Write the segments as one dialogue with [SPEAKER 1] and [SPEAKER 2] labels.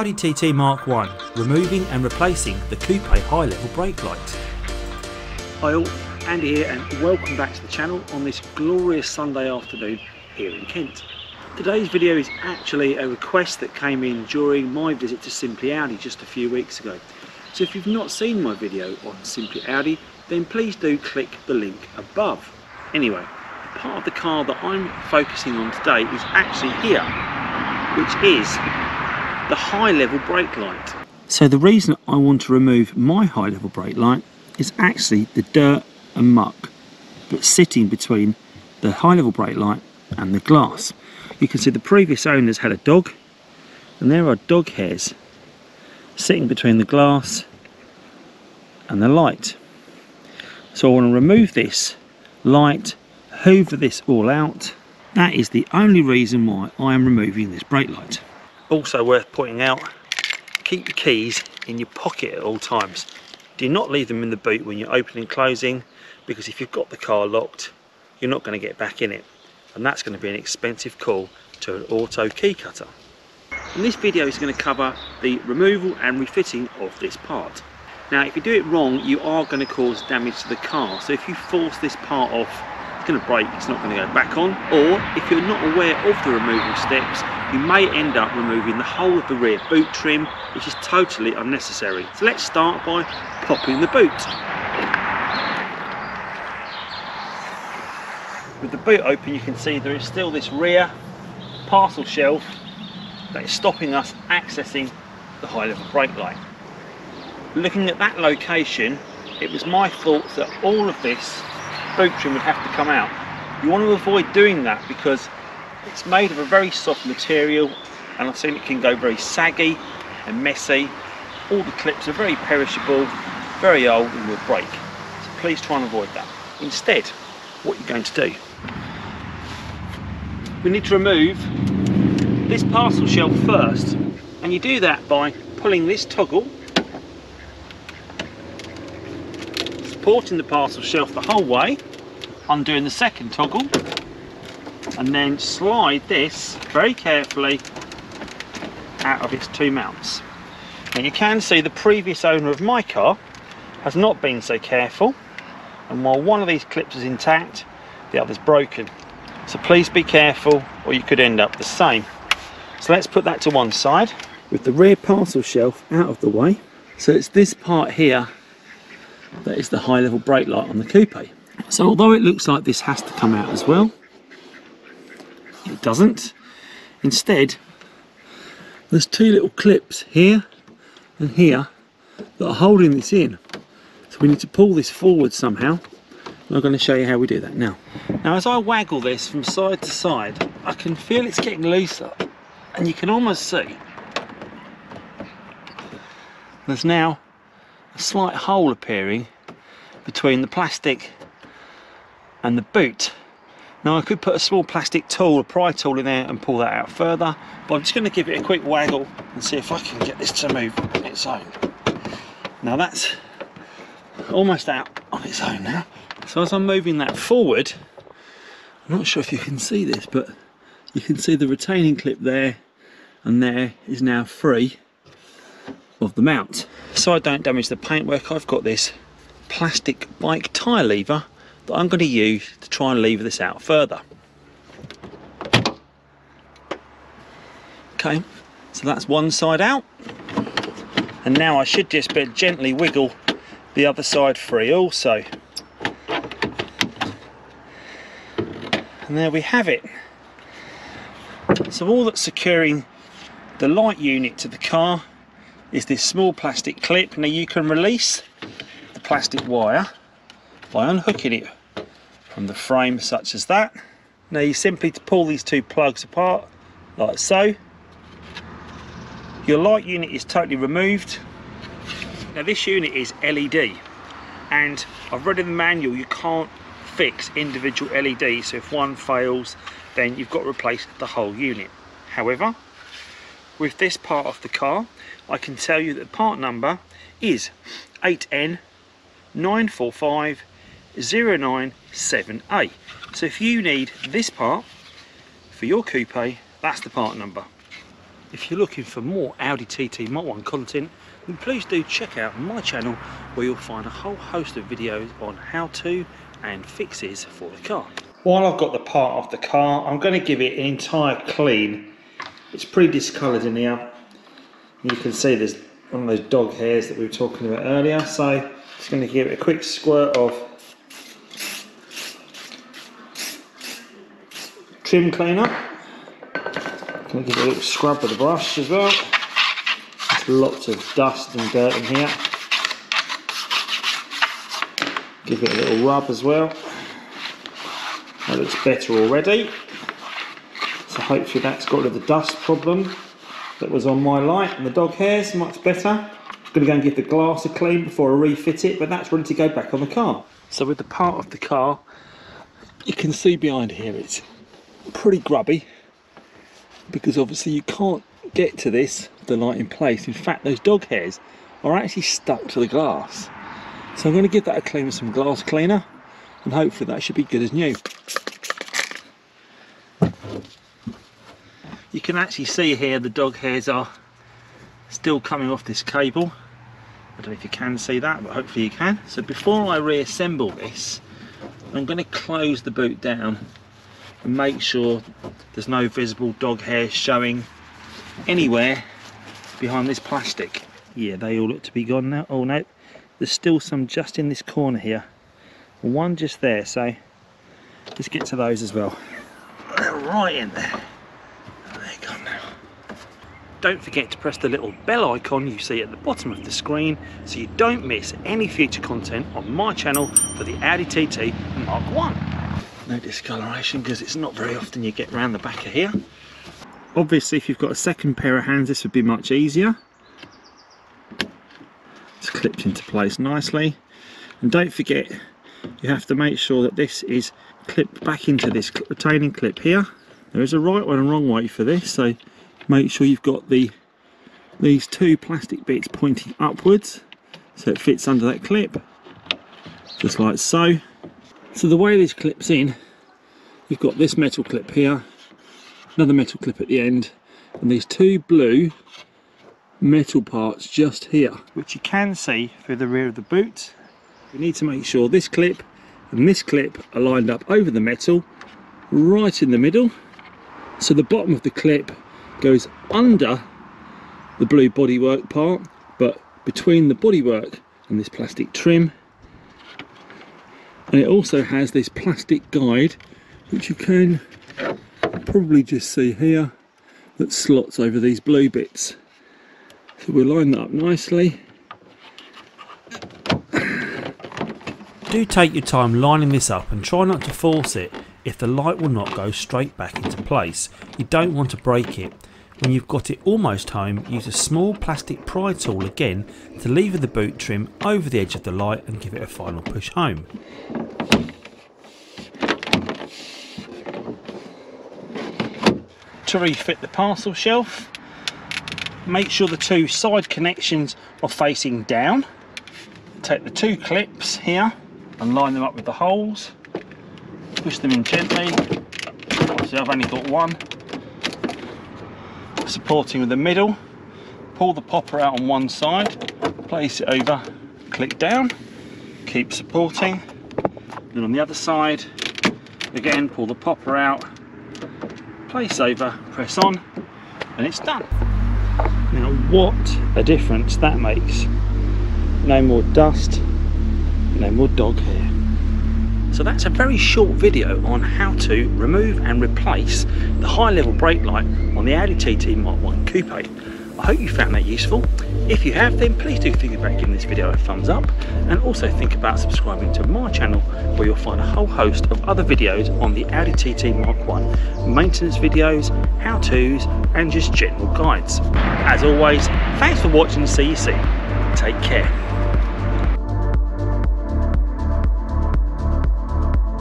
[SPEAKER 1] Audi TT Mk1, removing and replacing the coupe high level brake light.
[SPEAKER 2] Hi all, Andy here and welcome back to the channel on this glorious Sunday afternoon here in Kent. Today's video is actually a request that came in during my visit to Simply Audi just a few weeks ago. So if you've not seen my video on Simply Audi, then please do click the link above. Anyway, the part of the car that I'm focusing on today is actually here, which is the high level brake light. So the reason I want to remove my high level brake light is actually the dirt and muck that's sitting between the high level brake light and the glass. You can see the previous owners had a dog, and there are dog hairs sitting between the glass and the light. So I want to remove this light, hoover this all out. That is the only reason why I am removing this brake light. Also worth pointing out, keep your keys in your pocket at all times. Do not leave them in the boot when you're opening and closing, because if you've got the car locked, you're not going to get back in it, and that's going to be an expensive call to an auto key cutter. And this video is going to cover the removal and refitting of this part. Now if you do it wrong, you are going to cause damage to the car. So if you force this part off, it's going to break, it's not going to go back on. Or if you're not aware of the removal steps, you may end up removing the whole of the rear boot trim, which is totally unnecessary. So let's start by popping the boot. With the boot open, you can see there is still this rear parcel shelf that is stopping us accessing the high level brake light. Looking at that location, it was my thought that all of this boot trim would have to come out. You want to avoid doing that because it's made of a very soft material, and I've seen it can go very saggy and messy. All the clips are very perishable, very old, and will break. So please try and avoid that. Instead, what you're going to do, we need to remove this parcel shelf first, and you do that by pulling this toggle, supporting the parcel shelf the whole way, undoing the second toggle, and then slide this very carefully out of its two mounts. Now you can see the previous owner of my car has not been so careful, and while one of these clips is intact, the other's broken. So please be careful, or you could end up the same. So let's put that to one side with the rear parcel shelf out of the way. So it's this part here that is the high level brake light on the coupe. So although it looks like this has to come out as well, it doesn't. Instead, there's two little clips here and here that are holding this in. So we need to pull this forward somehow. I'm going to show you how we do that now. Now as I waggle this from side to side, I can feel it's getting looser, and you can almost see there's now a slight hole appearing between the plastic and the boot. Now I could put a small plastic tool, a pry tool in there, and pull that out further, but I'm just going to give it a quick waggle and see if I can get this to move on its own. Now that's almost out on its own now. So as I'm moving that forward, I'm not sure if you can see this, but you can see the retaining clip there and there is now free of the mount. So I don't damage the paintwork, I've got this plastic bike tyre lever that I'm going to use to try and lever this out further. Okay, so that's one side out, and now I should just be gently wiggle the other side free also. And there we have it. So all that's securing the light unit to the car is this small plastic clip. Now you can release the plastic wire by unhooking it from the frame, such as that. Now you simply pull these two plugs apart like so. Your light unit is totally removed. Now this unit is LED, and I've read in the manual you can't fix individual LEDs, so if one fails then you've got to replace the whole unit. However, with this part of the car, I can tell you that the part number is 8N945097A. So if you need this part for your coupe, that's the part number. If you're looking for more Audi TT Mk1 content, then please do check out my channel, where you'll find a whole host of videos on how to and fixes for the car. While I've got the part off the car, I'm going to give it an entire clean. It's pretty discoloured in here. You can see there's one of those dog hairs that we were talking about earlier, so just going to give it a quick squirt of trim cleaner. Going to give it a little scrub with the brush as well. There's lots of dust and dirt in here. Give it a little rub as well. That looks better already. So hopefully that's got rid of the dust problem that was on my light, and the dog hairs much better. I'm going to go and give the glass a clean before I refit it, but that's ready to go back on the car. So with the part of the car, you can see behind here it's pretty grubby, because obviously you can't get to this with the light in place. In fact, those dog hairs are actually stuck to the glass. So I'm going to give that a clean with some glass cleaner, and hopefully that should be good as new. You can actually see here the dog hairs are still coming off this cable. I don't know if you can see that, but hopefully you can. So before I reassemble this, I'm going to close the boot down and make sure there's no visible dog hair showing anywhere behind this plastic. Yeah, they all look to be gone now. Oh no, there's still some just in this corner here. One just there, so let's get to those as well. They're right in there. There you go now. Don't forget to press the little bell icon you see at the bottom of the screen, so you don't miss any future content on my channel for the Audi TT Mk1. No discoloration, because it's not very often you get round the back of here. Obviously if you've got a second pair of hands, this would be much easier. It's clipped into place nicely, and don't forget you have to make sure that this is clipped back into this retaining clip here. There is a right one and wrong way for this, so make sure you've got these two plastic bits pointing upwards so it fits under that clip, just like so. So the way this clips in, you've got this metal clip here, another metal clip at the end, and these two blue metal parts just here, which you can see through the rear of the boot. You need to make sure this clip and this clip are lined up over the metal, right in the middle. So the bottom of the clip goes under the blue bodywork part, but between the bodywork and this plastic trim. And it also has this plastic guide, which you can probably just see here, that slots over these blue bits. So we'll line that up nicely.
[SPEAKER 1] Do take your time lining this up and try not to force it. If the light will not go straight back into place, you don't want to break it. When you've got it almost home, use a small plastic pry tool again to lever the boot trim over the edge of the light and give it a final push home.
[SPEAKER 2] To refit the parcel shelf, make sure the two side connections are facing down. Take the two clips here and line them up with the holes. Push them in gently. So I've only got one. Supporting with the middle. Pull the popper out on one side, place it over, click down, keep supporting. Then on the other side, again pull the popper out, place over, press on, and it's done. Now what a difference that makes. No more dust, no more dog hair. So that's a very short video on how to remove and replace the high level brake light on the Audi TT Mk1 Coupe. I hope you found that useful. If you have, then please do think about giving this video a thumbs up, and also think about subscribing to my channel, where you'll find a whole host of other videos on the Audi TT Mk1, maintenance videos, how-tos and just general guides. As always, thanks for watching, see you soon. Take care.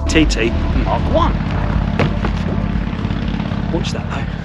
[SPEAKER 2] TT Mk1. Watch that though.